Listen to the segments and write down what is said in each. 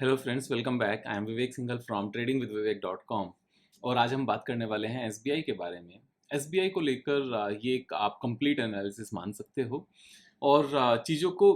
Hello friends, welcome back. I am Vivek Singhal from tradingwithvivek.com। और आज हम बात करने वाले हैं एसबीआई के बारे में। एसबीआई को लेकर ये एक आप कंप्लीट एनालिसिस मान सकते हो। और चीज़ों को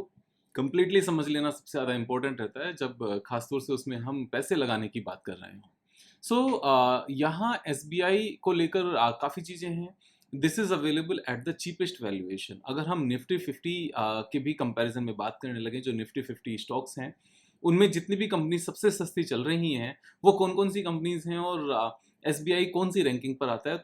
कंप्लीटली समझ लेना सबसे ज़्यादा इम्पोर्टेंट रहता है जब खासतौर से उसमें हम पैसे लगाने की बात कर रहे हों। यहाँ एसबीआई को लेकर काफ़ी चीज़ें हैं। This is available at the cheapest valuation. अगर हम निफ्टी 50 के भी कंपैरिजन में बात करने लगे, जो निफ्टी 50 स्टॉक्स हैं उनमें जितनी भी कंपनी सबसे सस्ती चल रही हैं, वो कौन-कौन सी कंपनीज़ हैं और एसबीआई कौन-सी रैंकिंग पर आता है।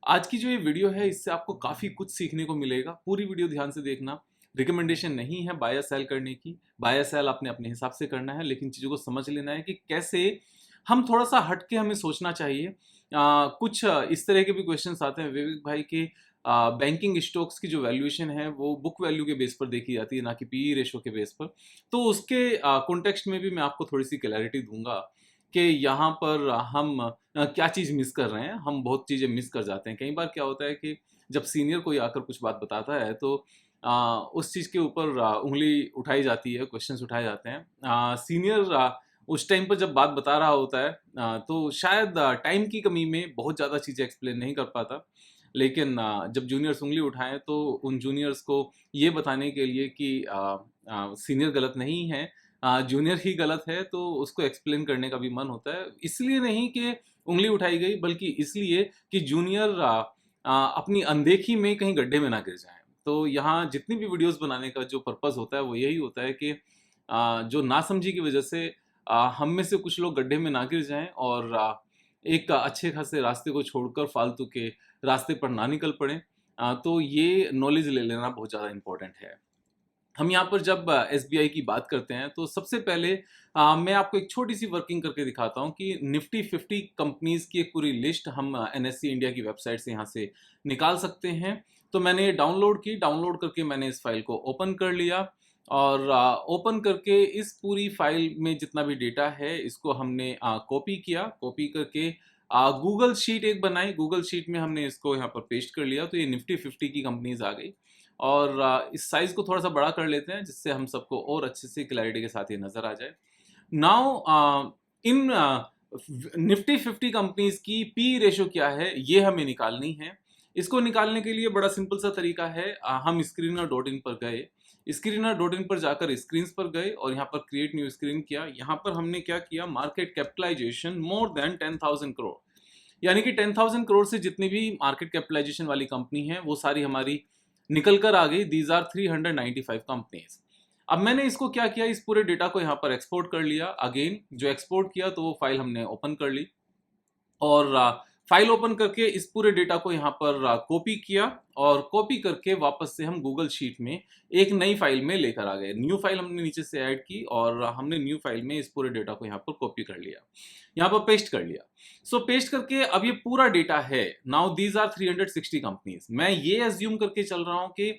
आज की जो ये वीडियो है, इससे आपको काफ़ी कुछ सीखने को मिलेगा। पूरी वीडियो ध्यान से देखना। रिकमेंडेशन नहीं है बाय या सेल करने की। बाय या सेल आपने अपने हिसाब से करना है, लेकिन चीज़ों को समझ लेना है कि कैसे हम थोड़ा-सा हट के हमें सोचना चाहिए। कुछ इस तरह के भी क्वेश्चन्स आते हैं विवेक भाई के, बैंकिंग स्टॉक्स की जो वैल्यूएशन है, वो बुक वैल्यू के बेस पर देखी जाती है, ना कि पीई रेशो के बेस पर। तो उसके कॉन्टेक्स्ट में भी मैं आपको थोड़ी-सी क्लैरिटी दूँगा कि यहाँ पर हम क्या चीज़ मिस कर रहे हैं। हम बहुत चीज़ें मिस कर जाते हैं। कई बार क्या होता है कि जब सीनियर कोई आकर कुछ बात बताता है, तो उस चीज़ के ऊपर उँगली उठाई जाती है, क्वेश्चन्स उठाए जाते हैं। सीनियर उस टाइम पर जब बात बता रहा होता है, तो शायद टाइम की कमी में बहुत ज़्यादा चीज़ें एक्सप्लेन नहीं कर पाता। लेकिन जब जूनियर्स उँगली उठाएँ, तो उन जूनियर्स को ये बताने के लिए कि सीनियर गलत नहीं है, जूनियर ही गलत है, तो उसको एक्सप्लेन करने का भी मन होता है। इसलिए नहीं कि उँगली उठाई गई, बल्कि इसलिए कि जूनियर अपनी अनदेखी में कहीं गड्ढे में ना गिर जाएँ। तो यहाँ जितनी भी वीडियोज़ बनाने का जो पर्पज़ होता है, वो यही होता है कि जो नासमझी की वजह से हम में से कुछ लोग गड्ढे में ना गिर जाएँ और एक अच्छे खासे रास्ते को छोड़कर फालतू के रास्ते पर ना निकल पड़ें। तो ये नॉलेज ले लेना बहुत ज़्यादा इम्पोर्टेंट है। हम यहाँ पर जब एसबीआई की बात करते हैं, तो सबसे पहले मैं आपको एक छोटी-सी वर्किंग करके दिखाता हूँ कि निफ्टी 50 कंपनीज़ की एक पूरी लिस्ट हम एनएससी इंडिया की वेबसाइट से यहाँ से निकाल सकते हैं। तो मैंने ये डाउनलोड की, डाउनलोड करके मैंने इस फाइल को ओपन कर लिया और ओपन करके इस पूरी फाइल में जितना भी डेटा है, इसको हमने कॉपी किया। कॉपी करके गूगल शीट एक बनाई, गूगल शीट में हमने इसको यहाँ पर पेस्ट कर लिया, तो ये निफ्टी 50 की कंपनीज़ आ गई। और इस साइज़ को थोड़ा-सा बड़ा कर लेते हैं, जिससे हम सबको और अच्छे से क्लैरिटी के साथ ये नज़र आ जाए। नाउ इन निफ्टी 50 कंपनीज़ की पी रेशियो क्या है, ये हमें निकालनी है। इसको निकालने के लिए बड़ा सिंपल सा तरीका है। हम स्क्रीनर डॉट इन पर गए, स्क्रीनर डॉट इन पर जाकर स्क्रीन्स पर गए और यहाँ पर क्रिएट न्यू स्क्रीन किया। यहाँ पर हमने क्या किया, market capitalization more than 10,000 crore, यानी कि 10,000 करोड़ से जितनी भी मार्केट कैपिटलाइजेशन वाली कंपनी है, वो सारी हमारी निकल कर आ गई। These are 395 companies. अब मैंने इसको क्या किया, इस पूरे डेटा को यहाँ पर एक्सपोर्ट कर लिया। अगेन जो एक्सपोर्ट किया, तो वो फाइल हमने ओपन कर ली और फाइल ओपन करके इस पूरे डेटा को यहाँ पर कॉपी किया और कॉपी करके वापस से हम गूगल शीट में एक नई फाइल में लेकर आ गए। न्यू फाइल हमने नीचे से ऐड की और हमने न्यू फाइल में इस पूरे डेटा को यहाँ पर कॉपी कर लिया, यहाँ पर पेस्ट कर लिया। सो पेस्ट करके अब ये पूरा डेटा है। Now these are 360 companies. मैं ये एज्यूम करके चल रहा हूँ कि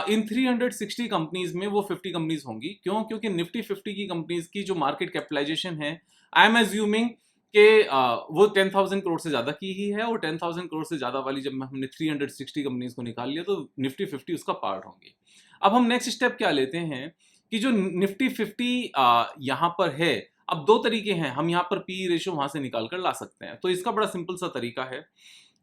इन 360 कंपनीज में वो 50 कंपनीज होंगी। क्यों? क्योंकि निफ्टी 50 की कंपनीज की जो मार्केट कैपिटलाइजेशन है, आई एम एज्यूमिंग कि वो 10,000 करोड़ से ज़्यादा की ही है और 10,000 करोड़ से ज़्यादा वाली जब हमने 360 कंपनीज को निकाल लिया, तो निफ्टी 50 उसका पार्ट होंगी। अब हम नेक्स्ट स्टेप क्या लेते हैं कि जो निफ्टी 50 यहाँ पर है, अब दो तरीके हैं, हम यहाँ पर पी रेशियो वहाँ से निकाल कर ला सकते हैं। तो इसका बड़ा सिंपल सा तरीका है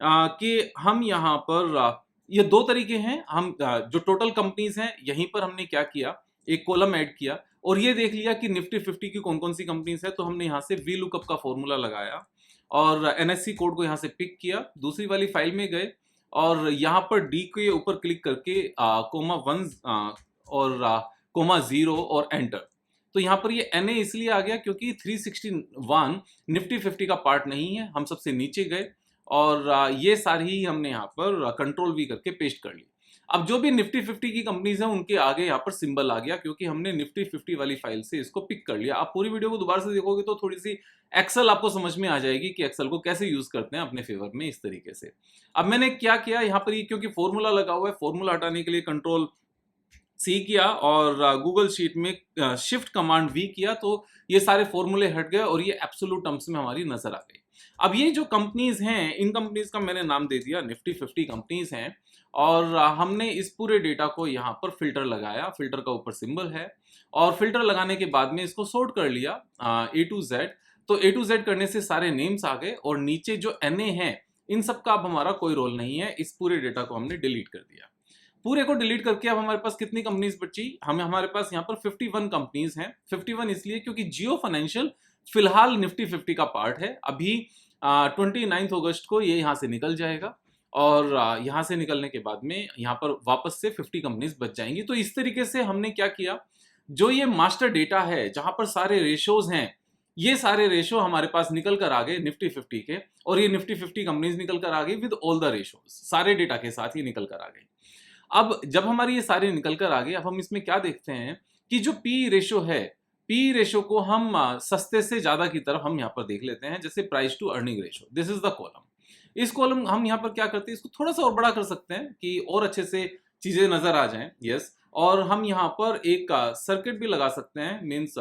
कि हम यहाँ पर ये दो तरीके हैं। हम जो टोटल कंपनीज हैं, यहीं पर हमने क्या किया, एक कॉलम ऐड किया और ये देख लिया कि निफ्टी 50 की कौन-कौन सी कंपनीज है, तो हमने यहाँ से वी लुकअप का फॉर्मूला लगाया और एनएससी कोड को यहाँ से पिक किया। दूसरी वाली फाइल में गए और यहाँ पर डी के ऊपर क्लिक करके कोमा 1 और कोमा 0 और एंटर। तो यहाँ पर ये एनए इसलिए आ गया क्योंकि 361 निफ्टी 50 का पार्ट नहीं है। हम सबसे नीचे गए और ये सारी ही हमने यहाँ पर कंट्रोल वी करके पेस्ट कर ली। अब जो भी निफ्टी 50 की कंपनीज हैं, उनके आगे यहाँ पर सिंबल आ गया क्योंकि हमने निफ्टी 50 वाली फाइल से इसको पिक कर लिया। आप पूरी वीडियो को दोबारा से देखोगे तो थोड़ी सी एक्सेल आपको समझ में आ जाएगी कि एक्सेल को कैसे यूज करते हैं अपने फेवर में, इस तरीके से। अब मैंने क्या किया यहाँ पर, ये क्योंकि फॉर्मूला लगा हुआ है, फॉर्मूला हटाने के लिए कंट्रोल सी किया और गूगल शीट में शिफ्ट कमांड वी किया, तो ये सारे फॉर्मूले हट गए और ये एब्सोल्यूट टर्म्स में हमारी नजर आ गई। अब ये जो कंपनीज हैं, इन कंपनीज का मैंने नाम दे दिया निफ्टी 50 कंपनीज हैं और हमने इस पूरे डेटा को यहाँ पर फिल्टर लगाया, फिल्टर का ऊपर सिंबल है, और फिल्टर लगाने के बाद में इसको सॉर्ट कर लिया A to Z। तो A to Z करने से सारे नेम्स आ गए, और नीचे जो NA है इन सब का अब हमारा कोई रोल नहीं है। इस पूरे डेटा को हमने डिलीट कर दिया। पूरे को डिलीट करके अब हमारे पास कितनी कंपनीज बची? हमारे पास यहाँ पर 51 कंपनीज हैं। 51 इसलिए क्योंकि जियो फाइनेंशियल फिलहाल निफ्टी 50 का पार्ट है। अभी 29 अगस्त को ये यहाँ से निकल जाएगा, और यहाँ से निकलने के बाद में यहाँ पर वापस से 50 कंपनीज बच जाएंगी। तो इस तरीके से हमने क्या किया, जो ये मास्टर डेटा है जहां पर सारे रेशोज हैं, ये सारे रेशो हमारे पास निकल कर आ गए निफ्टी 50 के, और ये निफ्टी 50 कंपनीज निकल कर आ गई विद ऑल द रेशोज, सारे डेटा के साथ ही निकल कर आ गई। अब जब हमारी ये सारी निकल कर आ गई, अब हम इसमें क्या देखते हैं कि जो पी रेशो है, पी रेशो को हम सस्ते से ज्यादा की तरफ हम यहाँ पर देख लेते हैं, जैसे price to earning ratio. This is the column. इस कॉलम हम यहाँ पर क्या करते हैं, इसको थोड़ा सा और बड़ा कर सकते हैं कि और अच्छे से चीजें नजर आ जाएं। यस, और हम यहाँ पर एक सर्किट भी लगा सकते हैं, मीन्स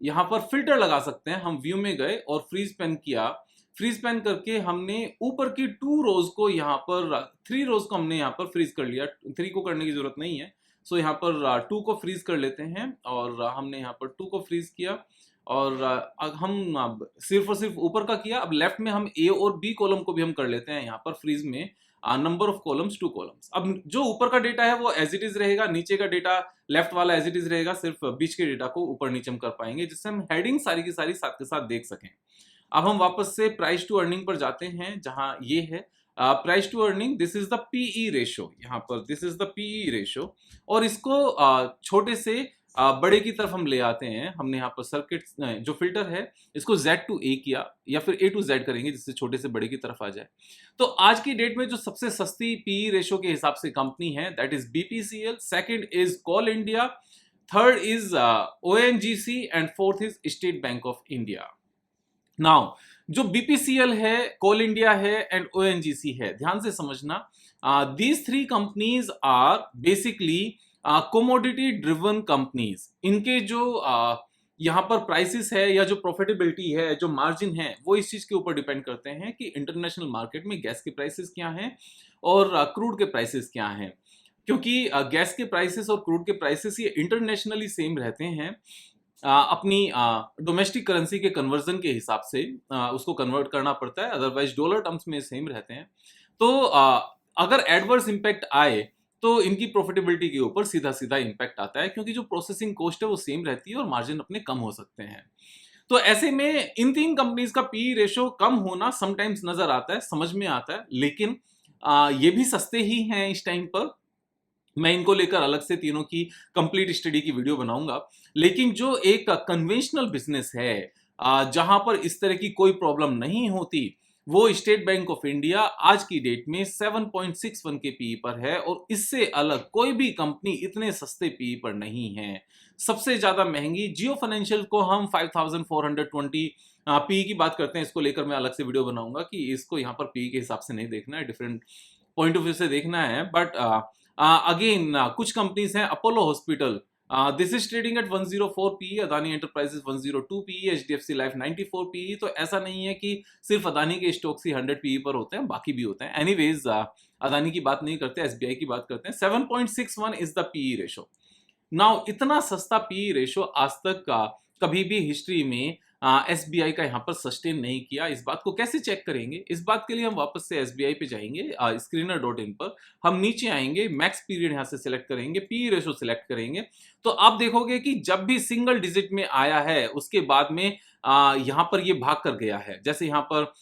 यहाँ पर फिल्टर लगा सकते हैं। हम व्यू में गए और फ्रीज पेन किया, फ्रीज पेन करके हमने ऊपर की 2 रोज को यहाँ पर 3 रोज को हमने यहाँ पर फ्रीज कर लिया। 3 को करने की जरूरत नहीं है, सो यहाँ पर 2 को फ्रीज कर लेते हैं, और हमने यहाँ पर 2 को फ्रीज किया, और हम सिर्फ और सिर्फ ऊपर का किया। अब लेफ्ट में हम ए और बी कॉलम को भी हम कर लेते हैं यहाँ पर फ्रीज में, नंबर ऑफ कॉलम्स 2 कॉलम्स। अब जो ऊपर का डेटा है वो एज इट इज रहेगा, नीचे का डेटा लेफ्ट वाला एज इट इज रहेगा, सिर्फ बीच के डेटा को ऊपर नीचे हम कर पाएंगे, जिससे हम हेडिंग सारी की सारी साथ के साथ देख सकें। अब हम वापस से प्राइस टू अर्निंग पर जाते हैं, जहां ये है price to earning. This is the PE ratio, यहाँ पर this is the PE ratio, और इसको छोटे से बड़े की तरफ हम ले आते हैं। हमने यहाँ पर सर्किट जो फिल्टर है इसको Z to A किया, या फिर A to Z करेंगे जिससे छोटे से बड़े की तरफ आ जाए। तो आज की डेट में जो सबसे सस्ती पीई रेशो के हिसाब से कंपनी है, that is BPCL, second is Coal India, third is ONGC, and fourth is State Bank of India. Now जो BPCL है, कोल इंडिया है, एंड ONGC है, ध्यान से समझना, these 3 companies are basically commodity driven companies. इनके जो यहाँ पर प्राइसेस है या जो प्रॉफिटेबिलिटी है, जो मार्जिन है, वो इस चीज के ऊपर डिपेंड करते हैं कि इंटरनेशनल मार्केट में गैस के प्राइसेस क्या हैं और क्रूड के प्राइसेस क्या हैं। क्योंकि गैस के प्राइसेस और क्रूड के प्राइसेस ये इंटरनेशनली सेम रहते हैं, अपनी डोमेस्टिक करेंसी के कन्वर्जन के हिसाब से उसको कन्वर्ट करना पड़ता है, अदरवाइज डॉलर टर्म्स में सेम रहते हैं। तो अगर एडवर्स इंपैक्ट आए तो इनकी प्रॉफिटेबिलिटी के ऊपर सीधा सीधा इंपैक्ट आता है, क्योंकि जो प्रोसेसिंग कॉस्ट है वो सेम रहती है और मार्जिन अपने कम हो सकते हैं। तो ऐसे में इन 3 कंपनीज का पी रेशो कम होना समटाइम्स नजर आता है, समझ में आता है, लेकिन ये भी सस्ते ही हैं इस टाइम पर। मैं इनको लेकर अलग से तीनों की कंप्लीट स्टडी की वीडियो बनाऊंगा। लेकिन जो एक कन्वेंशनल बिजनेस है जहां पर इस तरह की कोई प्रॉब्लम नहीं होती, वो स्टेट बैंक ऑफ इंडिया आज की डेट में 7.61 के पीई पर है, और इससे अलग कोई भी कंपनी इतने सस्ते पीई पर नहीं है। सबसे ज्यादा महंगी जियो फाइनेंशियल को हम 5420 पीई की बात करते हैं, इसको लेकर मैं अलग से वीडियो बनाऊंगा कि इसको यहाँ पर पीई के हिसाब से नहीं देखना है, डिफरेंट पॉइंट ऑफ व्यू से देखना है। बट अगेन कुछ कंपनीज हैं, Apollo Hospital, this is trading at 104 PE, Adani Enterprises 102 PE, HDFC Life 94 PE. तो ऐसा नहीं है कि सिर्फ अदानी के स्टॉक्स ही 100 पीई पर होते हैं, बाकी भी होते हैं। एनीवेज अदानी की बात नहीं करते, SBI की बात करते हैं। 7.61 is the PE ratio. Now इतना सस्ता पीई रेशो आज तक कभी भी हिस्ट्री में SBI का यहाँ पर सस्टेन नहीं किया। इस बात को कैसे चेक करेंगे? इस बात के लिए हम वापस से SBI पे जाएंगे, screener.in पर हम नीचे आएंगे, मैक्स पीरियड यहाँ से सिलेक्ट करेंगे, पी रेशो सिलेक्ट करेंगे, तो आप देखोगे कि जब भी सिंगल डिजिट में आया है उसके बाद में यहाँ पर ये भाग कर गया है। जैसे यहाँ पर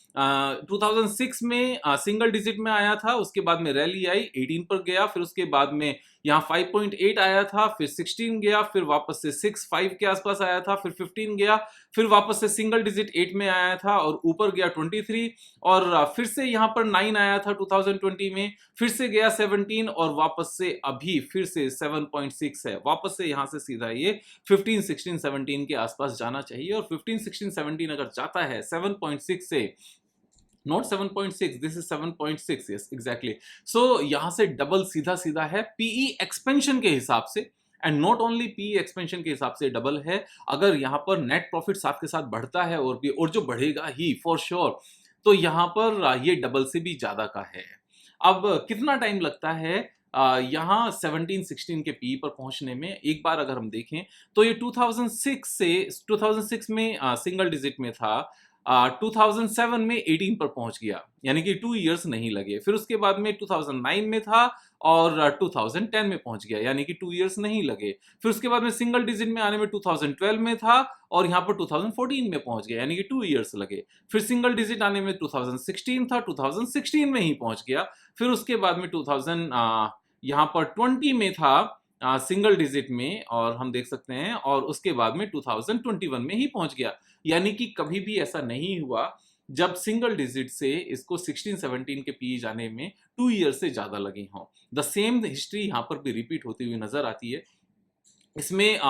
2006 में सिंगल डिजिट में आया था, उसके बाद में रैली आई, 18 पर गया, फिर उसके बाद में यहाँ 5.8 आया था, फिर 16 गया, फिर वापस से 6.5 के आसपास आया था, फिर 15 गया, फिर वापस से सिंगल डिजिट 8 में आया था और ऊपर गया 23, और फिर से यहाँ पर 9 आया था 2020 में, फिर से गया 17, और वापस से अभी फिर से 7.6 है। वापस से यहाँ से सीधा ये 15, 16, 17 के आसपास जाना चाहिए, और 15, 16, 17 अगर जाता है 7.6 से, not 7.6, this is 7.6, yes exactly. So यहां से डबल सीधा सीधा है पीई एक्सपेंशन के हिसाब से, and not only PE expansion के हिसाब से डबल है। अगर यहां पर नेट प्रॉफिट साथ के साथ बढ़ता है और जो बढ़ेगा ही फॉर श्योर, तो यहां पर ये डबल से भी ज्यादा का है। अब कितना टाइम लगता है यहाँ 17-16 के पी पर पहुंचने में? एक बार अगर हम देखें तो ये 2006 में सिंगल डिजिट में था, 2007 में 18 पर पहुंच गया, यानी कि 2 इयर्स नहीं लगे। फिर उसके बाद में 2009 में था और 2010 में पहुंच गया, यानी कि 2 इयर्स नहीं लगे। फिर उसके बाद में सिंगल डिजिट में आने में 2012 में था और यहाँ पर 2014 में पहुंच गया, यानी कि 2 इयर्स लगे। फिर सिंगल डिजिट आने में 2016 था, 2016 में ही पहुंच गया। फिर उसके बाद में 2000 यहाँ पर 20 में था सिंगल डिजिट में, और हम देख सकते हैं, और उसके बाद में 2021 में ही पहुंच गया। यानी कि कभी भी ऐसा नहीं हुआ जब सिंगल डिजिट से इसको 16-17 के पी जाने में 2 ईयर से ज्यादा लगे हों। द सेम हिस्ट्री यहाँ पर भी रिपीट होती हुई नजर आती है। इसमें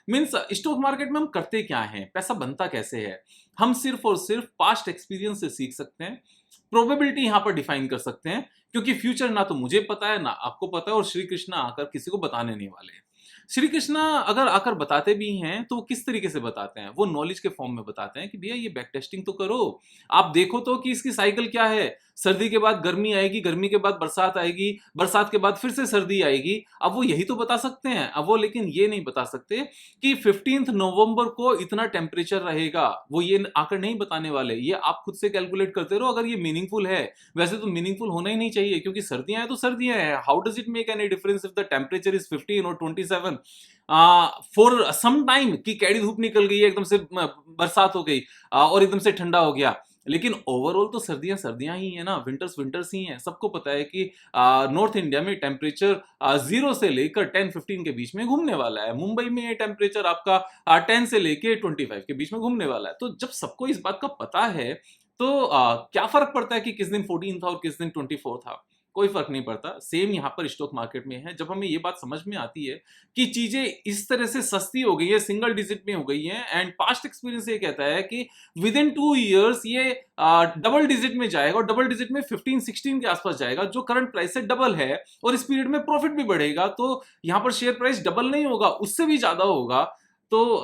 मीन्स स्टॉक मार्केट में हम करते क्या हैं, पैसा बनता कैसे है, हम सिर्फ और सिर्फ पास्ट एक्सपीरियंस से सीख सकते हैं, प्रोबेबिलिटी यहां पर डिफाइन कर सकते हैं, क्योंकि फ्यूचर ना तो मुझे पता है ना आपको पता है, और श्री कृष्णा आकर किसी को बताने नहीं वाले हैं। श्री कृष्णा अगर आकर बताते भी हैं तो वो किस तरीके से बताते हैं? वो नॉलेज के फॉर्म में बताते हैं कि भैया ये बैक टेस्टिंग तो करो, आप देखो तो कि इसकी साइकिल क्या है, सर्दी के बाद गर्मी आएगी, गर्मी के बाद बरसात आएगी, बरसात के बाद फिर से सर्दी आएगी। अब वो यही तो बता सकते हैं, अब वो लेकिन ये नहीं बता सकते कि 15 नवंबर को इतना टेम्परेचर रहेगा, वो ये आकर नहीं बताने वाले। ये आप खुद से कैलकुलेट करते रहो अगर ये मीनिंगफुल है। वैसे तो मीनिंगफुल होना ही नहीं चाहिए, क्योंकि सर्दियां हैं तो सर्दियां हैं। How does it make any difference if the temperature is 15 और 27 फॉर सम टाइम, कि कैडी धूप निकल गई है, एकदम से बरसात हो गई और एकदम से ठंडा हो गया। लेकिन ओवरऑल तो सर्दियां सर्दियां ही है ना, विंटर्स विंटर्स ही हैं। सबको पता है कि नॉर्थ इंडिया में टेम्परेचर 0 से लेकर 10-15 के बीच में घूमने वाला है। मुंबई में ये टेम्परेचर आपका 10 से लेकर 25 के बीच में घूमने वाला है। तो जब सबको इस बात का पता है तो क्या फर्क पड़ता है कि किस दिन 14 था और किस दिन 24 था? कोई फर्क नहीं पड़ता। सेम यहाँ पर स्टॉक मार्केट में है। जब हमें ये बात समझ में आती है कि चीजें इस तरह से सस्ती हो गई है, सिंगल डिजिट में हो गई है, एंड पास्ट एक्सपीरियंस ये कहता है कि विद इन 2 इयर्स ये डबल डिजिट में जाएगा, और डबल डिजिट में 15-16 के आसपास जाएगा, जो करंट प्राइस से डबल है, और इस पीरियड में प्रॉफिट भी बढ़ेगा। तो यहाँ पर शेयर प्राइस डबल नहीं होगा, उससे भी ज्यादा होगा। तो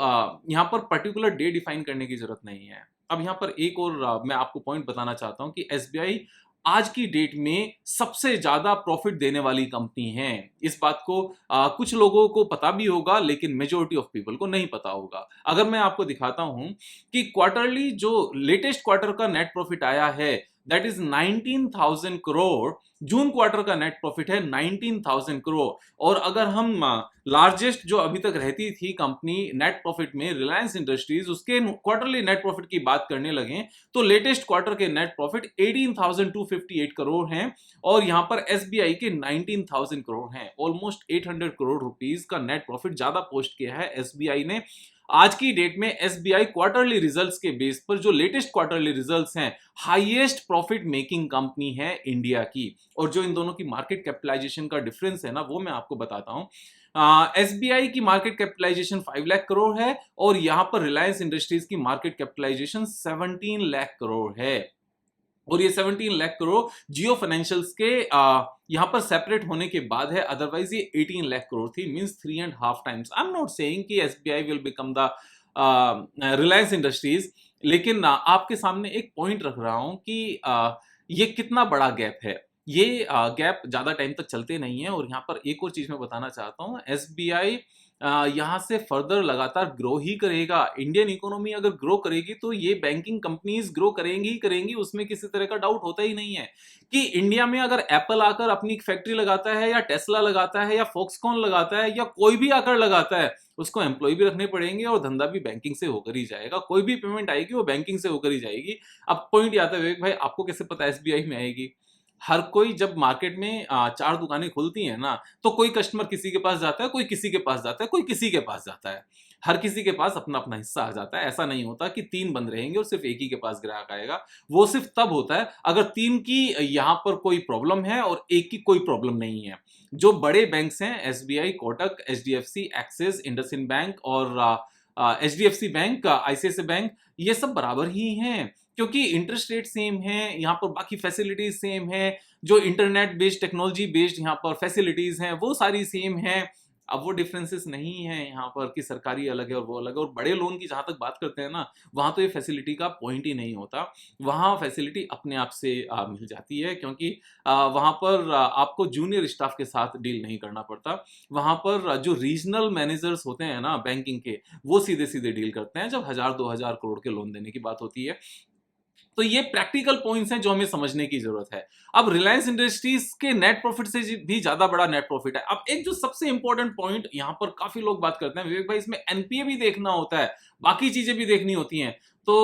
यहाँ पर पर्टिकुलर डे डिफाइन करने की जरूरत नहीं है। अब यहाँ पर एक और मैं आपको पॉइंट बताना चाहता हूं कि एसबीआई आज की डेट में सबसे ज्यादा प्रॉफिट देने वाली कंपनी है। इस बात को कुछ लोगों को पता भी होगा, लेकिन मेजोरिटी ऑफ पीपल को नहीं पता होगा। अगर मैं आपको दिखाता हूं कि क्वार्टरली जो लेटेस्ट क्वार्टर का नेट प्रॉफिट आया है, that is 19,000 crore. June quarter का नेट प्रॉफिट है 19,000 करोड़। और अगर हम लार्जेस्ट जो अभी तक रहती थी कंपनी नेट प्रॉफिट में, रिलायंस इंडस्ट्रीज, उसके क्वार्टरली नेट प्रॉफिट की बात करने लगे तो लेटेस्ट क्वार्टर के नेट प्रॉफिट 18,258 करोड़ हैं, और यहां पर एसबीआई के 19,000 करोड़ हैं। ऑलमोस्ट 800 करोड़ रुपीस का नेट प्रॉफिट ज्यादा पोस्ट किया है एसबीआई ने। आज की डेट में एसबीआई क्वार्टरली रिजल्ट्स के बेस पर, जो लेटेस्ट क्वार्टरली रिजल्ट्स हैं, हाईएस्ट प्रॉफिट मेकिंग कंपनी है इंडिया की। और जो इन दोनों की मार्केट कैपिटलाइजेशन का डिफरेंस है ना, वो मैं आपको बताता हूं। एसबीआई की मार्केट कैपिटलाइजेशन 5 लाख करोड़ है, और यहां पर रिलायंस इंडस्ट्रीज की मार्केट कैपिटलाइजेशन 17 लाख करोड़ है। और ये 17 लाख करोड़ जियो फाइनेंशियल्स के यहां पर सेपरेट होने के बाद है, अदरवाइज ये 18 लाख करोड़ थी, means 3.5 times. I am not saying कि SBI will become the Reliance Industries, लेकिन आपके सामने एक पॉइंट रख रहा हूं कि ये कितना बड़ा गैप है। ये गैप ज्यादा टाइम तक चलते नहीं है। और यहां पर एक और चीज मैं बताना चाहता हूं, एसबीआई यहाँ से फर्दर लगातार ग्रो ही करेगा। इंडियन इकोनॉमी अगर ग्रो करेगी तो ये बैंकिंग कंपनीज ग्रो करेंगी ही करेंगी, उसमें किसी तरह का डाउट होता ही नहीं है। कि इंडिया में अगर एप्पल आकर अपनी फैक्ट्री लगाता है, या टेस्ला लगाता है, या फॉक्सकॉन लगाता है, या कोई भी आकर लगाता है, उसको एम्प्लॉय भी रखने पड़ेंगे, और धंधा भी बैंकिंग से होकर ही जाएगा। कोई भी पेमेंट आएगी वो बैंकिंग से होकर ही जाएगी। अब पॉइंट आता है विवेक भाई, आपको कैसे पता एसबीआई में आएगी? हर कोई जब मार्केट में 4 दुकानें खुलती हैं ना, तो कोई कस्टमर किसी के पास जाता है, कोई किसी के पास जाता है, कोई किसी के पास जाता है। हर किसी के पास अपना अपना हिस्सा आ जाता है। ऐसा नहीं होता कि 3 बंद रहेंगे और सिर्फ एक ही के पास ग्राहक आएगा। वो सिर्फ तब होता है अगर 3 की यहाँ पर कोई प्रॉब्लम है और एक की कोई प्रॉब्लम नहीं है। जो बड़े बैंक्स हैं, SBI, Kotak, HDFC, axis, IndusInd bank और एचडीएफसी बैंक, आईसीआईसीआई बैंक, ये सब बराबर ही हैं, क्योंकि इंटरेस्ट रेट सेम है, यहाँ पर बाकी फैसिलिटीज सेम है, जो इंटरनेट बेस्ड, टेक्नोलॉजी बेस्ड यहाँ पर फैसिलिटीज हैं वो सारी सेम हैं। अब वो डिफरेंसेस नहीं है यहाँ पर कि सरकारी अलग है और वो अलग है। और बड़े लोन की जहाँ तक बात करते हैं ना, वहाँ तो ये फैसिलिटी का पॉइंट ही नहीं होता। वहाँ फैसिलिटी अपने आप से मिल जाती है, क्योंकि वहाँ पर आपको जूनियर स्टाफ के साथ डील नहीं करना पड़ता। वहाँ पर जो रीजनल मैनेजर्स होते हैं ना बैंकिंग के, वो सीधे सीधे डील करते हैं जब 1000-2000 करोड़ के लोन देने की बात होती है। तो ये प्रैक्टिकल पॉइंट्स हैं जो हमें समझने की जरूरत है। अब रिलायंस इंडस्ट्रीज के नेट प्रॉफिट से भी ज्यादा बड़ा नेट प्रॉफिट है। अब एक जो सबसे इंपॉर्टेंट पॉइंट यहां पर काफी लोग बात करते हैं, विवेक भाई, इसमें एनपीए भी देखना होता है, बाकी चीजें भी देखनी होती हैं। तो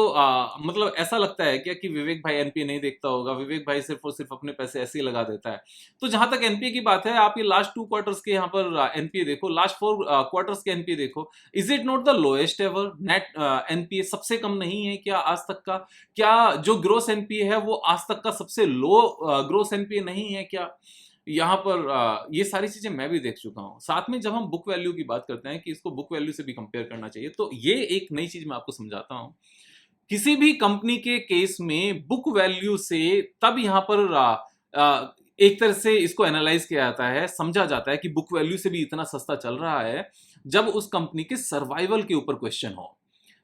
मतलब ऐसा लगता है क्या कि विवेक भाई एनपीए नहीं देखता होगा, विवेक भाई सिर्फ और सिर्फ अपने पैसे ऐसे ही लगा देता है। तो जहां तक एनपीए की बात है, आप ये लास्ट 2 क्वार्टर्स के यहाँ पर एनपीए देखो, लास्ट 4 क्वार्टर्स के एनपीए देखो। Is it not the lowest ever net NPA? सबसे कम नहीं है क्या आज तक का? क्या जो ग्रोस एनपीए है वो आज तक का सबसे लो ग्रोस एनपीए नहीं है क्या? यहाँ पर ये सारी चीजें मैं भी देख चुका हूँ। साथ में जब हम बुक वैल्यू की बात करते हैं कि इसको बुक वैल्यू से भी कंपेयर करना चाहिए, तो ये एक नई चीज मैं आपको समझाता हूँ। किसी भी कंपनी के केस में बुक वैल्यू से तब यहाँ पर एक तरह से इसको एनालाइज किया जाता है, समझा जाता है कि बुक वैल्यू से भी इतना सस्ता चल रहा है, जब उस कंपनी के सर्वाइवल के ऊपर क्वेश्चन हो।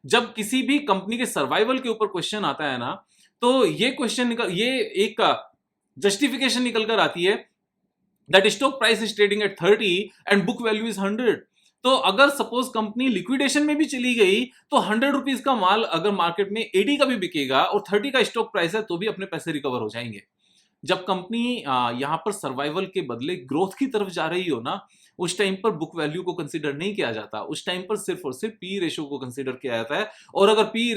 जब किसी भी कंपनी के सर्वाइवल के ऊपर क्वेश्चन आता है ना, तो ये क्वेश्चन निकल, ये एक जस्टिफिकेशन निकल कर आती है that stock price is trading eight 30 and book value is 100। तो अगर सपोज कंपनी लिक्विडेशन में भी चली गई, तो 100 रुपीज का माल अगर मार्केट में 80 का भी बिकेगा और 30 का स्टॉक प्राइस है, तो भी अपने पैसे रिकवर हो जाएंगे। जब कंपनी यहां पर सर्वाइवल के बदले ग्रोथ की तरफ जा रही हो ना, उस टाइम पर बुक वैल्यू को कंसीडर नहीं किया जाता। उस टाइम पर सिर्फ और सिर्फ पी रेशो को कंसीडर किया जाता है। और अगर पी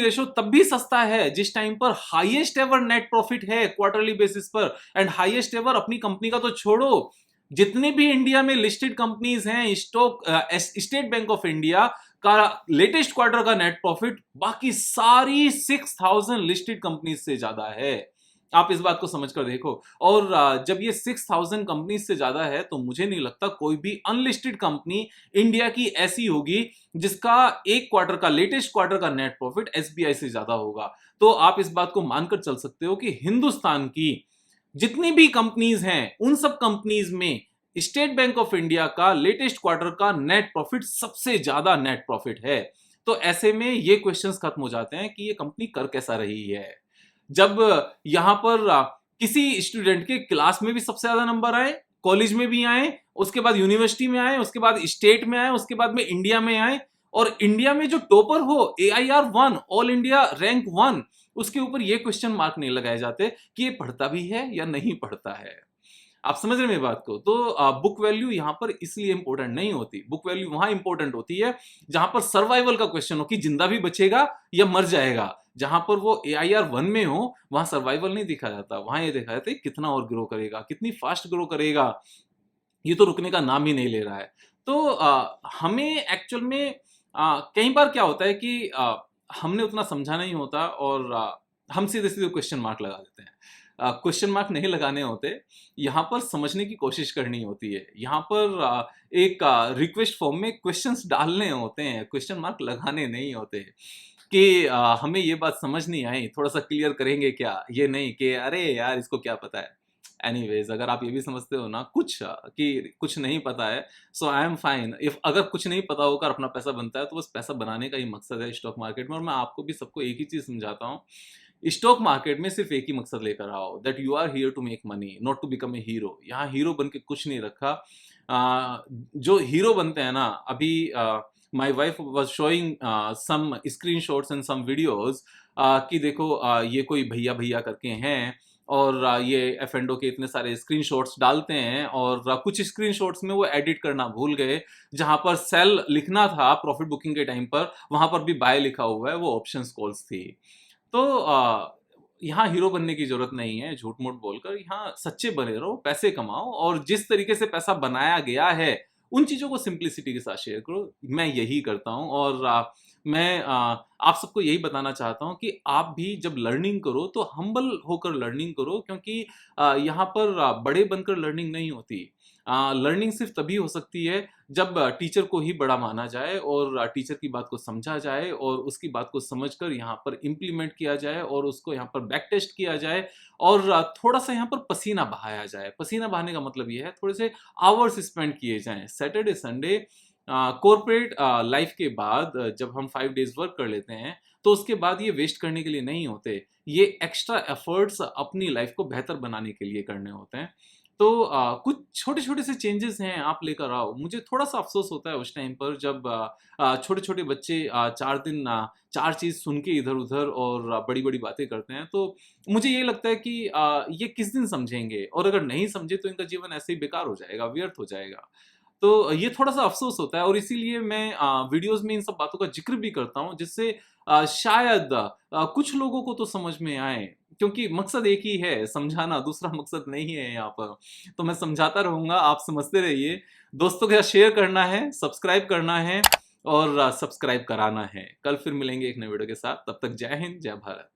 रेशो तब भी सस्ता है जिस टाइम पर हाईएस्ट एवर नेट प्रॉफिट है क्वार्टरली बेसिस पर, एंड हाईएस्ट एवर अपनी कंपनी का तो छोड़ो, जितने भी इंडिया में लिस्टेड कंपनीज हैं, स्टेट बैंक ऑफ इंडिया का लेटेस्ट क्वार्टर का नेट प्रॉफिट बाकी सारी 6000 लिस्टेड कंपनीज से ज्यादा है। आप इस बात को समझकर देखो। और जब ये 6000 कंपनीज से ज्यादा है, तो मुझे नहीं लगता कोई भी अनलिस्टेड कंपनी इंडिया की ऐसी होगी जिसका एक क्वार्टर का, लेटेस्ट क्वार्टर का नेट प्रॉफिट एसबीआई से ज्यादा होगा। तो आप इस बात को मानकर चल सकते हो कि हिंदुस्तान की जितनी भी कंपनीज हैं, उन सब कंपनीज में स्टेट बैंक ऑफ इंडिया का लेटेस्ट क्वार्टर का नेट प्रॉफिट सबसे ज्यादा नेट प्रॉफिट है। तो ऐसे में ये क्वेश्चंस खत्म हो जाते हैं कि ये कंपनी कर कैसा रही है। जब यहां पर किसी स्टूडेंट के क्लास में भी सबसे ज्यादा नंबर आए, कॉलेज में भी आए, उसके बाद यूनिवर्सिटी में आए, उसके बाद स्टेट में आए, उसके बाद में इंडिया में आए, और इंडिया में जो टॉपर हो, AIR 1, ऑल इंडिया रैंक 1, उसके ऊपर ये क्वेश्चन मार्क नहीं लगाए जाते कि ये पढ़ता भी है या नहीं पढ़ता है। आप समझ रहे हैं मेरी बात को? तो बुक वैल्यू यहां पर इसलिए इंपॉर्टेंट नहीं होती। बुक वैल्यू वहां इंपॉर्टेंट होती है जहां पर सर्वाइवल का क्वेश्चन हो कि जिंदा भी बचेगा या मर जाएगा। जहां पर वो AIR 1 में हो, वहां सर्वाइवल नहीं देखा जाता, वहां ये देखा जाता है कितना और ग्रो करेगा, कितनी फास्ट ग्रो करेगा, ये तो रुकने का नाम ही नहीं ले रहा है। तो हमें एक्चुअल में कई बार क्या होता है कि हमने उतना समझा नहीं होता, और हम सीधे सीधे क्वेश्चन मार्क लगा देते हैं। क्वेश्चन मार्क नहीं लगाने होते, यहाँ पर समझने की कोशिश करनी होती है। यहाँ पर एक रिक्वेस्ट फॉर्म में क्वेश्चंस डालने होते हैं, क्वेश्चन मार्क लगाने नहीं होते। कि हमें ये बात समझ नहीं आई, थोड़ा सा क्लियर करेंगे क्या? ये नहीं कि अरे यार इसको क्या पता है। एनीवेज, अगर आप ये भी समझते हो ना कुछ कि कुछ नहीं पता है, सो आई एम फाइन। इफ अगर कुछ नहीं पता होकर अपना पैसा बनता है, तो बस पैसा बनाने का ही मकसद है स्टॉक मार्केट में। और मैं आपको भी सबको एक ही चीज समझाता हूँ, स्टॉक मार्केट में सिर्फ एक ही मकसद लेकर आओ, that you are here to make money, not to become a hero. यहाँ हीरो बन के कुछ नहीं रखा। जो हीरो बनते हैं ना, अभी my wife was showing some screen shots and some videos कि देखो ये कोई भैया भैया करके हैं, और ये एफेंडो के इतने सारे स्क्रीनशॉट्स डालते हैं, और कुछ स्क्रीनशॉट्स में वो एडिट करना भूल गए, जहां पर सेल लिखना था प्रॉफिट बुकिंग के टाइम पर, वहां पर भी बाय लिखा हुआ है, वो ऑप्शंस कॉल्स थी। तो यहाँ हीरो बनने की जरूरत नहीं है, झूठ मूठ बोलकर यहाँ सच्चे बने रहो, पैसे कमाओ, और जिस तरीके से पैसा बनाया गया है उन चीजों को सिंप्लिसिटी के साथ शेयर करो। मैं यही करता हूँ, और मैं आप सबको यही बताना चाहता हूँ कि आप भी जब लर्निंग करो तो हम्बल होकर लर्निंग करो, क्योंकि यहाँ पर बड़े बनकर लर्निंग नहीं होती। लर्निंग सिर्फ तभी हो सकती है जब टीचर को ही बड़ा माना जाए और टीचर की बात को समझा जाए और उसकी बात को समझकर यहाँ पर इम्प्लीमेंट किया जाए और उसको यहाँ पर बैक टेस्ट किया जाए और थोड़ा सा यहाँ पर पसीना बहाया जाए। पसीना बहाने का मतलब ये है थोड़े से आवर्स स्पेंड किए जाएं। सैटरडे संडे कॉर्पोरेट लाइफ के बाद जब हम 5 डेज वर्क कर लेते हैं तो उसके बाद ये वेस्ट करने के लिए नहीं होते, ये एक्स्ट्रा एफर्ट्स अपनी लाइफ को बेहतर बनाने के लिए करने होते हैं। तो कुछ छोटे छोटे से चेंजेस हैं आप लेकर आओ। मुझे थोड़ा सा अफसोस होता है उस टाइम पर जब छोटे छोटे बच्चे 4 दिन 4 चीज़ सुन के इधर उधर और बड़ी बड़ी बातें करते हैं, तो मुझे ये लगता है कि ये किस दिन समझेंगे और अगर नहीं समझे तो इनका जीवन ऐसे ही बेकार हो जाएगा, व्यर्थ हो जाएगा। तो ये थोड़ा-सा अफ़सोस होता है और इसीलिए मैं वीडियोज़ में इन सब बातों का ज़िक्र भी करता हूँ, जिससे शायद कुछ लोगों को तो समझ में आए, क्योंकि मकसद एक ही है, समझाना, दूसरा मकसद नहीं है यहाँ पर। तो मैं समझाता रहूँगा, आप समझते रहिए। दोस्तों के साथ शेयर करना है, सब्सक्राइब करना है और सब्सक्राइब कराना है। कल फिर मिलेंगे एक नए वीडियो के साथ, तब तक जय हिंद, जय भारत।